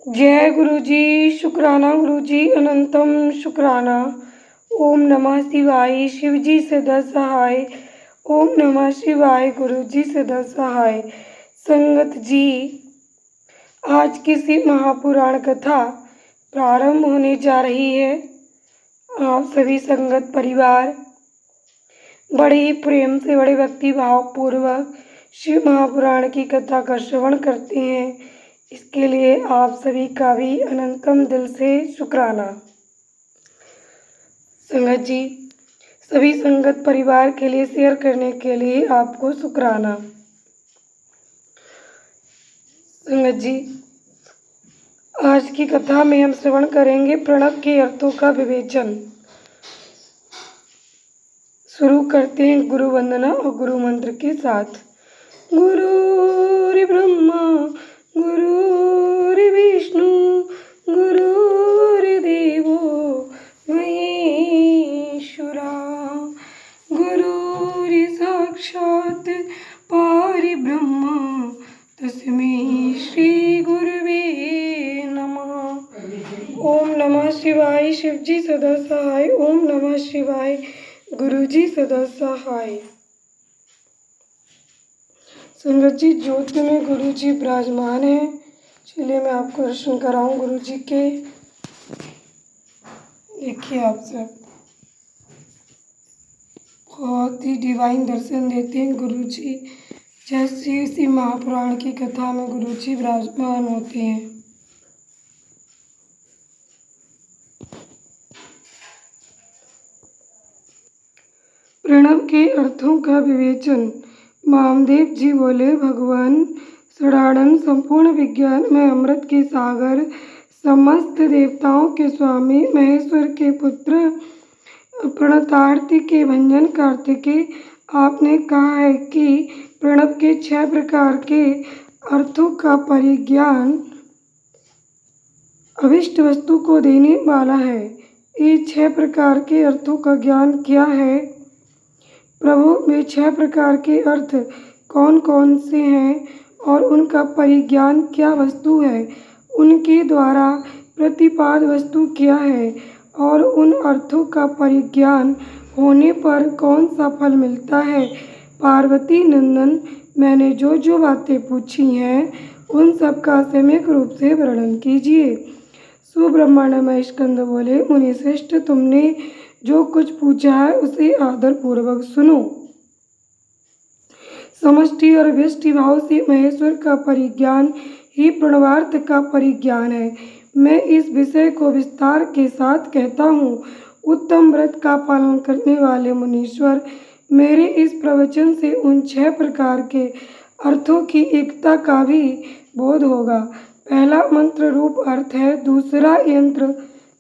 जय गुरु जी। शुक्राना गुरु जी, अनंतम शुक्राना। ओम नमः शिवाय। शिव जी सदा सहाय। ओम नमः शिवाय। गुरु जी सदा सहाय। संगत जी, आज किसी महापुराण कथा प्रारंभ होने जा रही है। आप सभी संगत परिवार बड़े ही प्रेम से, बड़े भक्ति भाव पूर्वक शिव महापुराण की कथा का श्रवण करते हैं। इसके लिए आप सभी का भी अनंतम दिल से शुक्राना। संगत जी, सभी संगत परिवार के लिए शेयर करने के लिए आपको शुक्राना। संगत जी, आज की कथा में हम श्रवण करेंगे प्रणव के अर्थों का विवेचन। शुरू करते हैं गुरु वंदना और गुरु मंत्र के साथ। गुरुर् ब्रह्मा गुरुर् विष्णु गुरुर्देवो महेश्वरा गुरुर् साक्षात् परब्रह्म तस्मै श्री गुरुवे नमः। ओम नमः शिवाय। शिव जी सदा सहाय। ओम नमः शिवाय। गुरु जी सदा सहाय। संगत जी, ज्योति में गुरु जी विराजमान है। चलिए मैं आपको दर्शन कराऊं गुरु जी के। देखिए आप सब बहुत ही डिवाइन दर्शन देते हैं गुरु जी। जैसे इसी महापुराण की कथा में गुरु जी विराजमान होते हैं। प्रणव के अर्थों का विवेचन। वामदेव जी बोले, भगवान षडानन संपूर्ण विज्ञान में अमृत के सागर, समस्त देवताओं के स्वामी, महेश्वर के पुत्र, प्रणतार्थी के भंजन कार्तिकेय, आपने कहा है कि प्रणव के 6 प्रकार के अर्थों का परिज्ञान अभिष्ट वस्तु को देने वाला है। ये 6 प्रकार के अर्थों का ज्ञान क्या है प्रभु? वे 6 प्रकार के अर्थ कौन कौन से हैं और उनका परिज्ञान क्या वस्तु है? उनके द्वारा प्रतिपाद वस्तु क्या है और उन अर्थों का परिज्ञान होने पर कौन सा फल मिलता है? पार्वती नंदन, मैंने जो जो बातें पूछी हैं उन सब का सम्यक रूप से वर्णन कीजिए। सुब्रह्मण्य स्कंद बोले, मुनि श्रेष्ठ, तुमने जो कुछ पूछा है उसे आदर पूर्वक सुनो। समष्टि और व्यष्टि भाव से महेश्वर का परिज्ञान ही प्रणवार्थ का परिज्ञान है। मैं इस विषय को विस्तार के साथ कहता हूँ। उत्तम व्रत का पालन करने वाले मुनीश्वर, मेरे इस प्रवचन से उन 6 प्रकार के अर्थों की एकता का भी बोध होगा। पहला मंत्र रूप अर्थ है, दूसरा यंत्र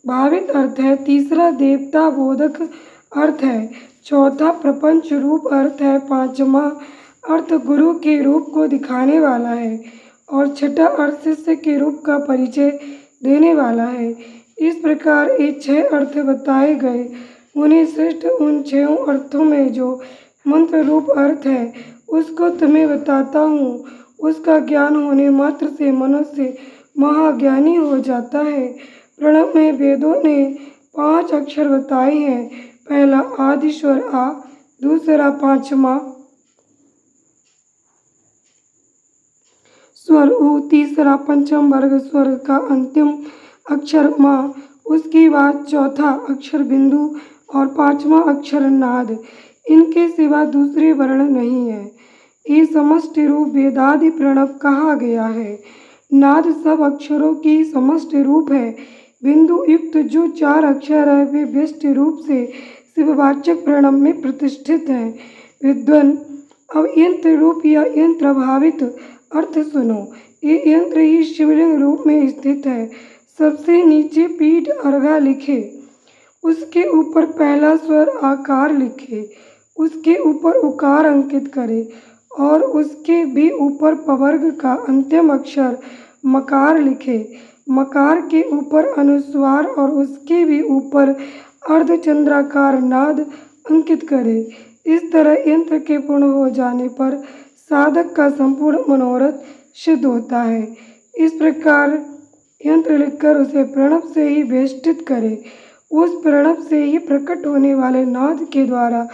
भावित अर्थ है, तीसरा देवता बोधक अर्थ है, चौथा प्रपंच रूप अर्थ है, पांचवा अर्थ गुरु के रूप को दिखाने वाला है और छठा अर्थ शिष्य के रूप का परिचय देने वाला है। इस प्रकार ये 6 अर्थ बताए गए। मुनि श्रेष्ठ, उन 6 अर्थों में जो मंत्र रूप अर्थ है उसको तुम्हें बताता हूँ। उसका ज्ञान होने मात्र से मनुष्य महाज्ञानी हो जाता है। प्रणव में वेदों ने 5 अक्षर बताए हैं। पहला आदि स्वर आ, दूसरा पांचवा स्वर उ, तीसरा पंचम वर्ग स्वर का अंतिम अक्षर माँ, उसके बाद चौथा अक्षर बिंदु और पांचवा अक्षर नाद। इनके सिवा दूसरे वर्ण नहीं है। ये समष्टि रूप वेदादि प्रणव कहा गया है। नाद सब अक्षरों की समष्टि रूप है। बिंदु युक्त जो 4 अक्षर है वे व्यष्टि रूप से शिववाचक प्रणव में प्रतिष्ठित हैं। विद्वन, अब यंत्र रूप या यंत्र भावित अर्थ सुनो। ये यंत्र ही शिवलिंग रूप में स्थित है। सबसे नीचे पीठ अर्घा लिखे, उसके ऊपर पहला स्वर आकार लिखे, उसके ऊपर उकार अंकित करे और उसके भी ऊपर पवर्ग का अंतिम अक्षर मकार लिखे। मकार के ऊपर अनुस्वार और उसके भी ऊपर अर्धचंद्राकार नाद अंकित करे। इस तरह यंत्र के पूर्ण हो जाने पर साधक का संपूर्ण मनोरथ सिद्ध होता है। इस प्रकार यंत्र लिखकर उसे प्रणव से ही वेष्टित करे। उस प्रणव से ही प्रकट होने वाले नाद के द्वारा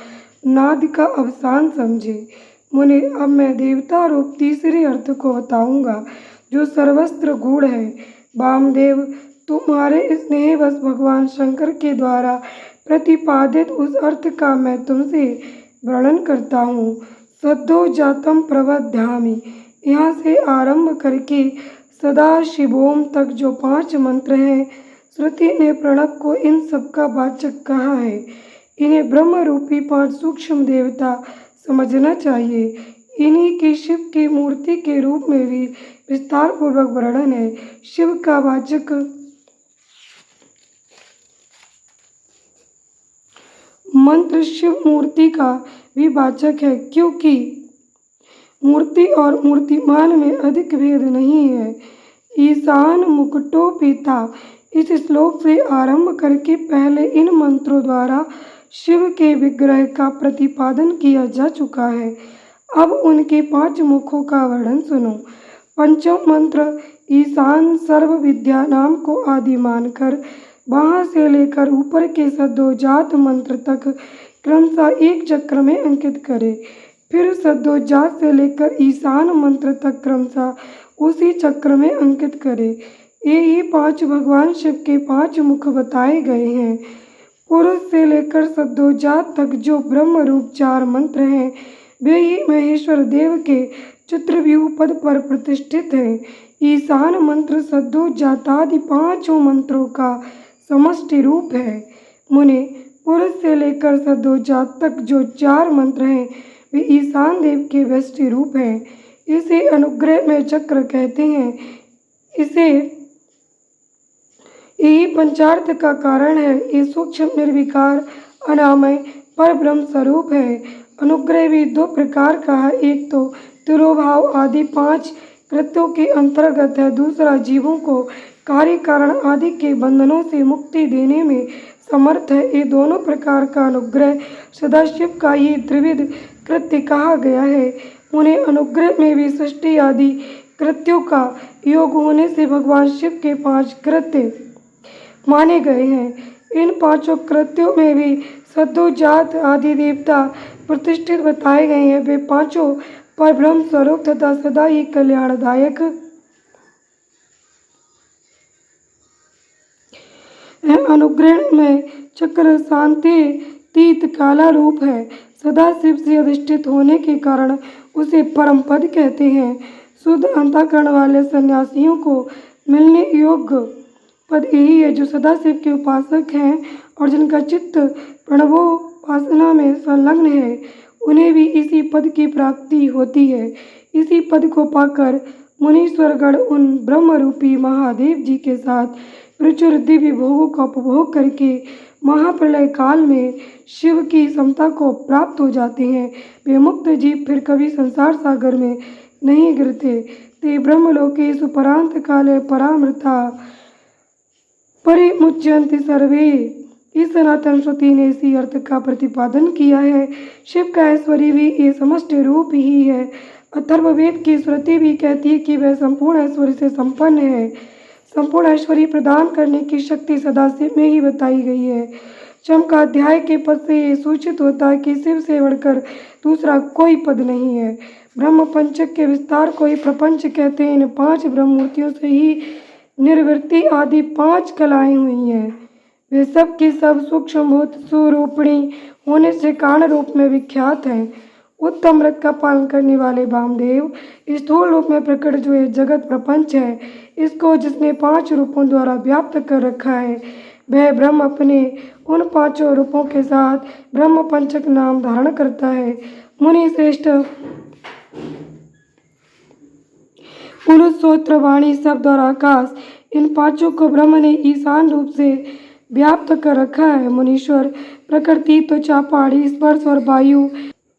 नाद का अवसान समझे। मुनि, अब मैं देवता रूप तीसरे अर्थ को बताऊंगा, जो सर्वस्त्र गूढ़ है। वामदेव, तुम्हारे स्नेहवश भगवान शंकर के द्वारा प्रतिपादित उस अर्थ का मैं तुमसे वर्णन करता हूँ। सद्यो जातम प्रवध्यामि, यहाँ से आरंभ करके सदा शिवोम तक जो 5 मंत्र हैं, श्रुति ने प्रणव को इन सब का वाचक कहा है। इन्हें ब्रह्म रूपी 5 सूक्ष्म देवता समझना चाहिए। इन्हीं की शिव की मूर्ति के रूप में भी विस्तार पूर्वक वर्णन है। शिव का वाचक मंत्र शिव मूर्ति का भी वाचक है, क्योंकि मूर्ति और मूर्तिमान में अधिक भेद नहीं है। ईशान मुकुटोपिता, इस श्लोक से आरंभ करके पहले इन मंत्रों द्वारा शिव के विग्रह का प्रतिपादन किया जा चुका है। अब उनके 5 मुखों का वर्णन सुनो। पंचम मंत्र ईशान सर्व विद्या नाम को आदि मानकर वहाँ से लेकर ऊपर के सद्योजात मंत्र तक क्रमशः एक चक्र में अंकित करे। फिर सद्योजात से लेकर ईशान मंत्र तक क्रमशः उसी चक्र में अंकित करे। ये ही 5 भगवान शिव के 5 मुख बताए गए हैं। पुरुष से लेकर सद्योजात तक जो ब्रह्म रूप 4 मंत्र हैं, वे ही महेश्वर देव के चित्रव्यूह पद पर प्रतिष्ठित हैं। ईशान मंत्र सद्योजातादि 5 मंत्रों का समष्टि रूप है। मुने, पुरुष से लेकर सद्योजात तक जो 4 मंत्र हैं, वे ईशान देव के व्यष्टि रूप हैं। इसे अनुग्रह में चक्र कहते हैं। इसे यही पंचार्थ का कारण है। ये सूक्ष्म निर्विकार अनामय पर ब्रह्म स्वरूप है। अनुग्रह भी 2 प्रकार का है। एक तो तिरोभाव आदि 5 कृत्यों के अंतर्गत है, दूसरा जीवों को कार्य कारण आदि के बंधनों से मुक्ति देने में समर्थ है। ये दोनों प्रकार का अनुग्रह सदाशिव का ही त्रिविध कृत्य कहा गया है। उन्हें अनुग्रह में भी सृष्टि आदि कृत्यों का योग होने से भगवान शिव के 5 कृत्य माने गए हैं। इन 5 कृत्यों में भी सद्योजात आदि देवता प्रतिष्ठित बताए गए हैं। वे 5 पर ब्रह्म स्वरूप तथा सदा ही कल्याणदायक है। अनुग्रह में चक्र शांति तीत काला रूप है। सदा शिव से अधिष्ठित होने के कारण उसे परम पद कहते हैं। शुद्ध अंतःकरण वाले सन्यासियों को मिलने योग्य पद यही है, जो सदाशिव के उपासक हैं और जिनका चित्त प्रणवोपासना में संलग्न है। उन्हें भी इसी पद की प्राप्ति होती है। इसी पद को पाकर मुनीश्वरगण उन ब्रह्मरूपी महादेव जी के साथ प्रचुर दिव्य भोगों का उपभोग करके महाप्रलय काल में शिव की समता को प्राप्त हो जाते हैं। वे मुक्त जीव फिर कभी संसार सागर में नहीं गिरते। ते ब्रह्मलोके सुपरांत काले परामृता परिमुच्यन्ति सर्वे। इस सनातन श्रुति ने इसी अर्थ का प्रतिपादन किया है। शिव का ऐश्वर्य भी ये समष्टि रूप ही है। अथर्ववेद की श्रुति भी कहती है कि वह संपूर्ण ऐश्वर्य से संपन्न है। संपूर्ण ऐश्वर्य प्रदान करने की शक्ति सदाशिव में ही बताई गई है। चमकाध्याय के पद से ये सूचित होता है कि शिव से बढ़कर दूसरा कोई पद नहीं है। ब्रह्म पंचक के विस्तार को ही प्रपंच कहते हैं। इन 5 ब्रह्म मूर्तियों से ही निर्वृत्ति आदि 5 कलाएं हुई हैं। वे सब की सब सूक्ष्मभूत स्वरूपिणी होने से कारण रूप में विख्यात हैं। उत्तम व्रत का पालन करने वाले वामदेव, स्थूल रूप में प्रकट जो ये जगत प्रपंच है, इसको जिसने 5 रूपों द्वारा व्याप्त कर रखा है, वह ब्रह्म अपने उन 5 रूपों के साथ ब्रह्म पंचक नाम धारण करता है। मुनि श्रेष्ठ, पुरुष, श्रोत्र, वाणी, शब्द और आकाश, इन 5 को ब्रह्म ने ईशान रूप से व्याप्त कर रखा है। मुनीश्वर, प्रकृति, त्वचा, पाणी, स्पर्श और वायु,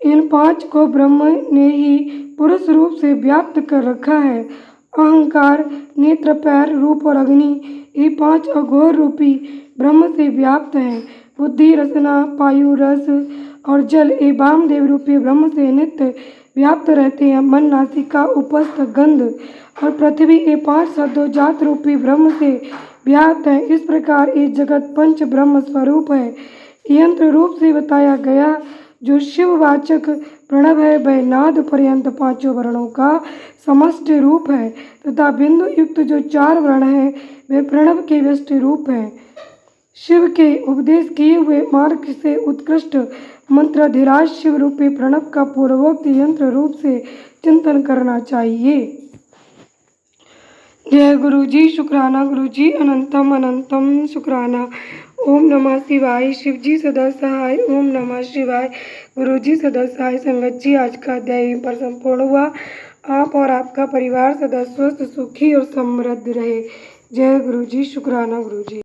इन 5 को ब्रह्म ने ही पुरुष रूप से व्याप्त कर रखा है। अहंकार, नेत्र, पैर, रूप और अग्नि, ये 5 अघोर रूपी ब्रह्म से व्याप्त हैं। बुद्धि, रसना, वायु, रस और जल, ये वामदेव रूपी ब्रह्म से नित्य व्याप्त रहते हैं। मन, नासिका, उपस्थ, गंध और पृथ्वी ये 5 शब्दों जात रूपी ब्रह्म से व्याप्त हैं। इस प्रकार ये जगत पंच ब्रह्म स्वरूप है। यंत्र रूप से बताया गया जो शिववाचक प्रणव है वह नाद पर्यंत 5 वर्णों का समष्टि रूप है तथा बिंदु युक्त जो 4 वर्ण हैं वे प्रणव के व्यष्टि रूप हैं। शिव के उपदेश किए हुए मार्ग से उत्कृष्ट मंत्राधिराज शिव रूपी प्रणव का पूर्वोक्त यंत्र रूप से चिंतन करना चाहिए। जय गुरु जी। शुक्राना गुरु जी। अनंतम अनंतम शुक्राना। ओम नमः शिवाय। शिव जी सदा सहाय। ओम नमः शिवाय। गुरु जी सदा सहाय। संगत जी, आज का अध्याय यहीं पर संपूर्ण हुआ। आप और आपका परिवार सदा स्वस्थ, सुखी और समृद्ध रहे। जय गुरु जी। शुक्राना गुरु जी।